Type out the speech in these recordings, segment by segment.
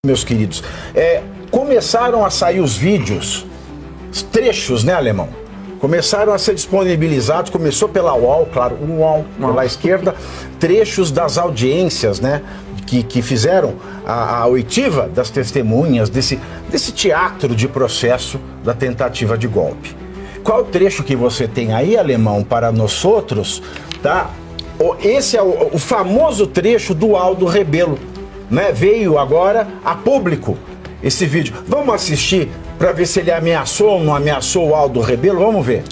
Meus queridos, começaram a sair os vídeos, os trechos, né, Alemão? Começaram a ser disponibilizados, começou pela UOL, claro, UOL, pela esquerda, trechos das audiências, né, que fizeram a oitiva das testemunhas desse teatro de processo da tentativa de golpe. Qual o trecho que você tem aí, Alemão, para nós outros, tá? Esse é o famoso trecho do Aldo Rebelo. Né? Veio agora a público esse vídeo. Vamos assistir para ver se ele ameaçou ou não ameaçou o Aldo Rebelo? Vamos ver.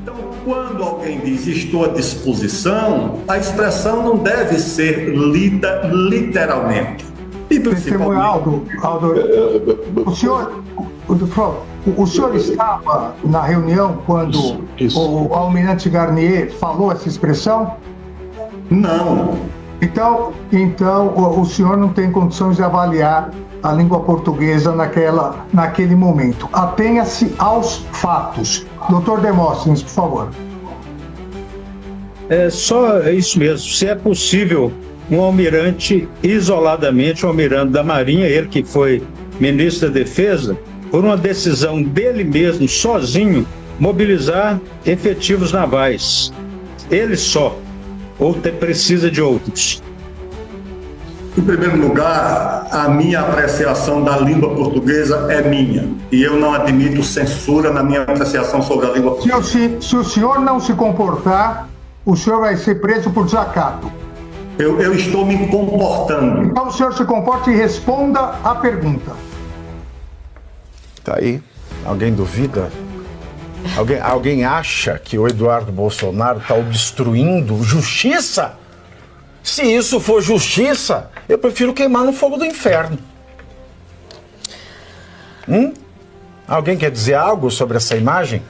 Então, quando alguém diz estou à disposição, a expressão não deve ser lida literalmente. E Testemunha Aldo, o senhor estava na reunião quando o almirante Garnier falou essa expressão? Não. Então, o senhor não tem condições de avaliar a língua portuguesa naquele momento. Atenha-se aos fatos. Doutor Demóstenes, por favor. É só isso mesmo. Se é possível um almirante, isoladamente, um almirante da Marinha, ele que foi ministro da Defesa, por uma decisão dele mesmo, sozinho, mobilizar efetivos navais. Ele só. Ou precisa de outros? Em primeiro lugar, a minha apreciação da língua portuguesa é minha. E eu não admito censura na minha apreciação sobre a língua portuguesa. Se o senhor não se comportar, o senhor vai ser preso por desacato. Eu estou me comportando. Então o senhor se comporte e responda à pergunta. Tá aí. Alguém duvida? Alguém acha que o Eduardo Bolsonaro está obstruindo justiça? Se isso for justiça, eu prefiro queimar no fogo do inferno. Alguém quer dizer algo sobre essa imagem?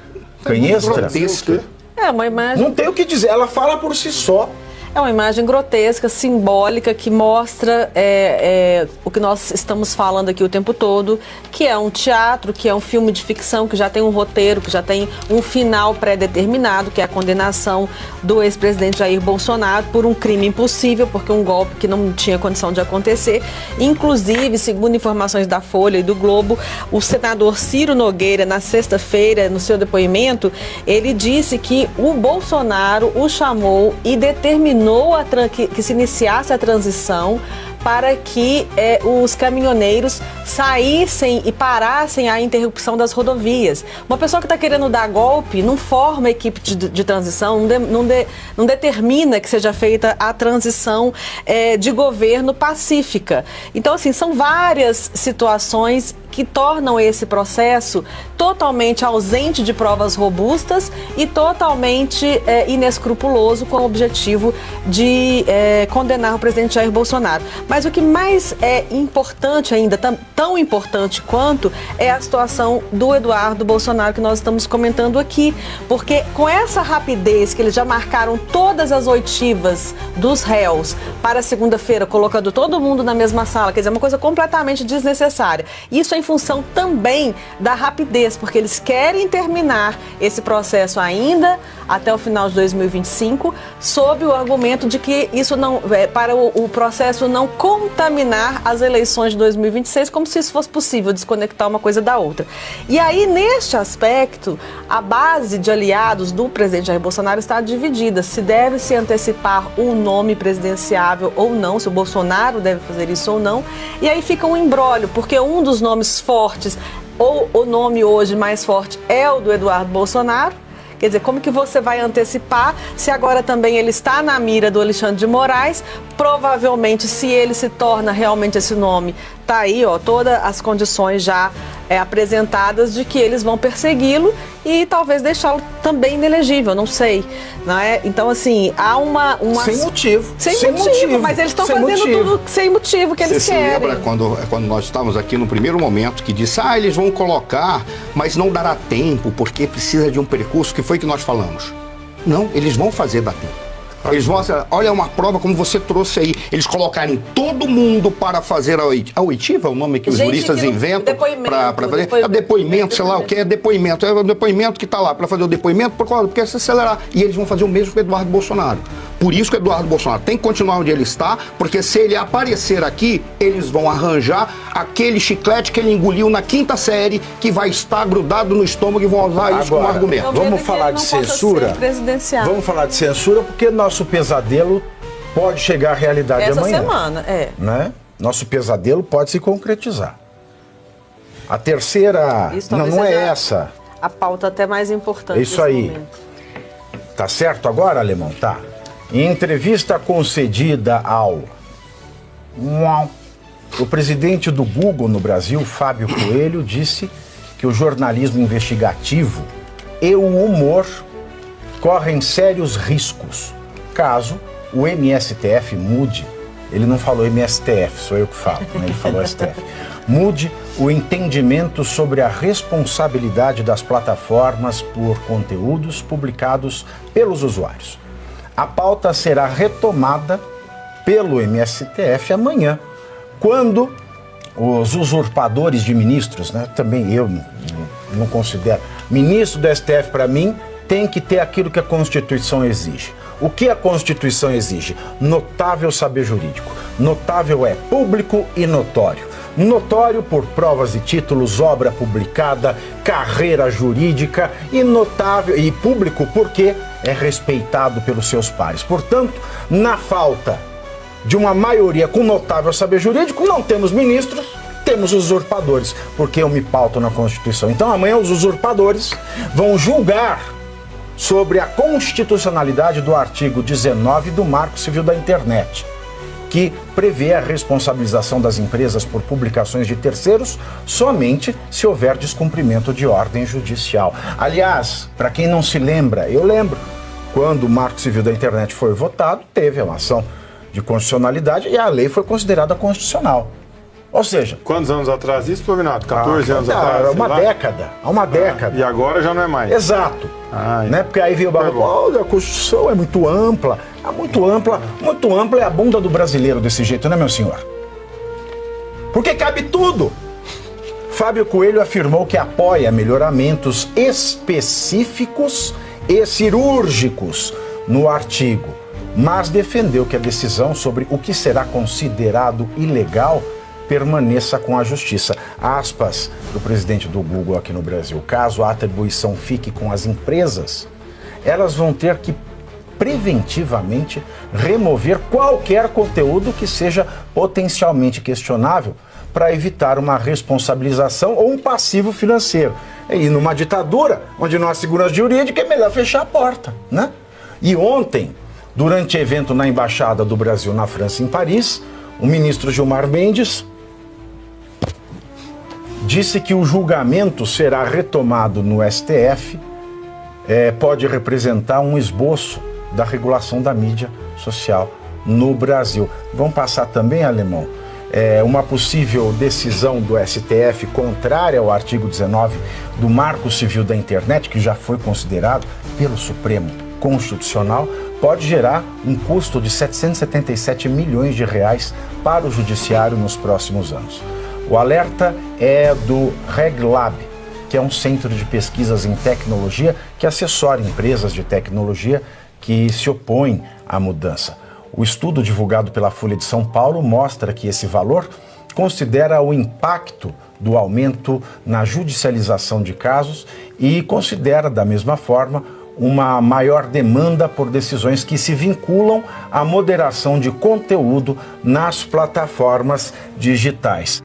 Canhestra? É uma imagem... Não tem o que dizer, ela fala por si só. É uma imagem grotesca, simbólica, que mostra o que nós estamos falando aqui o tempo todo, que é um teatro, que é um filme de ficção, que já tem um roteiro, que já tem um final pré-determinado, que é a condenação do ex-presidente Jair Bolsonaro por um crime impossível, porque um golpe que não tinha condição de acontecer. Inclusive, segundo informações da Folha e do Globo, o senador Ciro Nogueira, na sexta-feira, no seu depoimento, ele disse que o Bolsonaro o chamou e determinou que se iniciasse a transição para que os caminhoneiros saíssem e parassem a interrupção das rodovias. Uma pessoa que está querendo dar golpe não forma equipe de transição, não determina que seja feita a transição de governo pacífica. Então, assim, são várias situações que tornam esse processo totalmente ausente de provas robustas e totalmente inescrupuloso, com o objetivo de condenar o presidente Jair Bolsonaro. Mas o que mais é importante ainda, tão importante quanto, é a situação do Eduardo Bolsonaro, que nós estamos comentando aqui. Porque com essa rapidez que eles já marcaram todas as oitivas dos réus para segunda-feira, colocando todo mundo na mesma sala, quer dizer, uma coisa completamente desnecessária. Isso é em função também da rapidez, porque eles querem terminar esse processo ainda até o final de 2025, sob o argumento de que isso não para o processo não contaminar as eleições de 2026, como se isso fosse possível, desconectar uma coisa da outra. E aí, neste aspecto, a base de aliados do presidente Jair Bolsonaro está dividida. Se deve se antecipar um nome presidenciável ou não, se o Bolsonaro deve fazer isso ou não. E aí fica um imbróglio, porque um dos nomes fortes, ou o nome hoje mais forte, é o do Eduardo Bolsonaro. Quer dizer, como que você vai antecipar se agora também ele está na mira do Alexandre de Moraes? Provavelmente, se ele se torna realmente esse nome, tá aí, ó, todas as condições já apresentadas de que eles vão persegui-lo e talvez deixá-lo também inelegível, não sei, não é? Então, assim, há uma... Sem motivo. Sem motivo, mas eles estão fazendo tudo sem motivo que eles querem. Você se lembra quando nós estávamos aqui no primeiro momento que disse, eles vão colocar, mas não dará tempo, porque precisa de um percurso, que foi que nós falamos? Não, eles vão fazer dar tempo. Eles vão, olha uma prova como você trouxe aí, eles colocarem todo mundo para fazer a oitiva, o nome que os juristas inventam para fazer, depoimento, sei lá o que é depoimento que está lá para fazer o depoimento, porque se acelerar, e eles vão fazer o mesmo com o Eduardo Bolsonaro. Por isso que o Eduardo Bolsonaro tem que continuar onde ele está, porque se ele aparecer aqui, eles vão arranjar aquele chiclete que ele engoliu na 5ª série, que vai estar grudado no estômago e vão usar isso como argumento. Vamos falar de censura? Vamos falar de censura porque nosso pesadelo pode chegar à realidade amanhã. Essa semana, né? Nosso pesadelo pode se concretizar. A terceira, não é essa. A pauta até mais importante. É isso aí. Momento. Tá certo agora, Alemão? Tá. Em entrevista concedida ao o presidente do Google no Brasil, Fábio Coelho, disse que o jornalismo investigativo e o humor correm sérios riscos caso o MSTF mude. Ele não falou MSTF, sou eu que falo, né? Ele falou STF. Mude o entendimento sobre a responsabilidade das plataformas por conteúdos publicados pelos usuários. A pauta será retomada pelo MSTF amanhã, quando os usurpadores de ministros, né? Também eu não considero. Ministro do STF, para mim, tem que ter aquilo que a Constituição exige. O que a Constituição exige? Notável saber jurídico. Notável é público e notório. Notório por provas e títulos, obra publicada, carreira jurídica, e notável e público porque é respeitado pelos seus pares. Portanto, na falta de uma maioria com notável saber jurídico, não temos ministros, temos usurpadores, porque eu me pauto na Constituição. Então amanhã os usurpadores vão julgar sobre a constitucionalidade do artigo 19 do Marco Civil da Internet, que prevê a responsabilização das empresas por publicações de terceiros somente se houver descumprimento de ordem judicial. Aliás, para quem não se lembra, eu lembro, quando o Marco Civil da Internet foi votado, teve uma ação de constitucionalidade e a lei foi considerada constitucional. Ou seja... Quantos anos atrás isso, Pavinato? 14 anos atrás? Há uma década. E agora já não é mais. Exato. Né? Porque aí veio o barulho, a Constituição é muito ampla. Muito ampla é a bunda do brasileiro desse jeito, né, meu senhor? Porque cabe tudo. Fábio Coelho afirmou que apoia melhoramentos específicos e cirúrgicos no artigo, mas defendeu que a decisão sobre o que será considerado ilegal permaneça com a justiça. Aspas do presidente do Google aqui no Brasil. Caso a atribuição fique com as empresas, elas vão ter que preventivamente remover qualquer conteúdo que seja potencialmente questionável para evitar uma responsabilização ou um passivo financeiro. E numa ditadura, onde não há segurança jurídica, é melhor fechar a porta, né? E ontem, durante evento na Embaixada do Brasil na França, em Paris, o ministro Gilmar Mendes disse que o julgamento será retomado no STF, pode representar um esboço da regulação da mídia social no Brasil. Vamos passar também, Alemão, uma possível decisão do STF contrária ao artigo 19 do Marco Civil da Internet, que já foi considerado pelo Supremo Constitucional, pode gerar um custo de 777 milhões de reais para o judiciário nos próximos anos. O alerta é do RegLab, que é um centro de pesquisas em tecnologia que assessora empresas de tecnologia que se opõem à mudança. O estudo divulgado pela Folha de São Paulo mostra que esse valor considera o impacto do aumento na judicialização de casos e considera, da mesma forma, uma maior demanda por decisões que se vinculam à moderação de conteúdo nas plataformas digitais.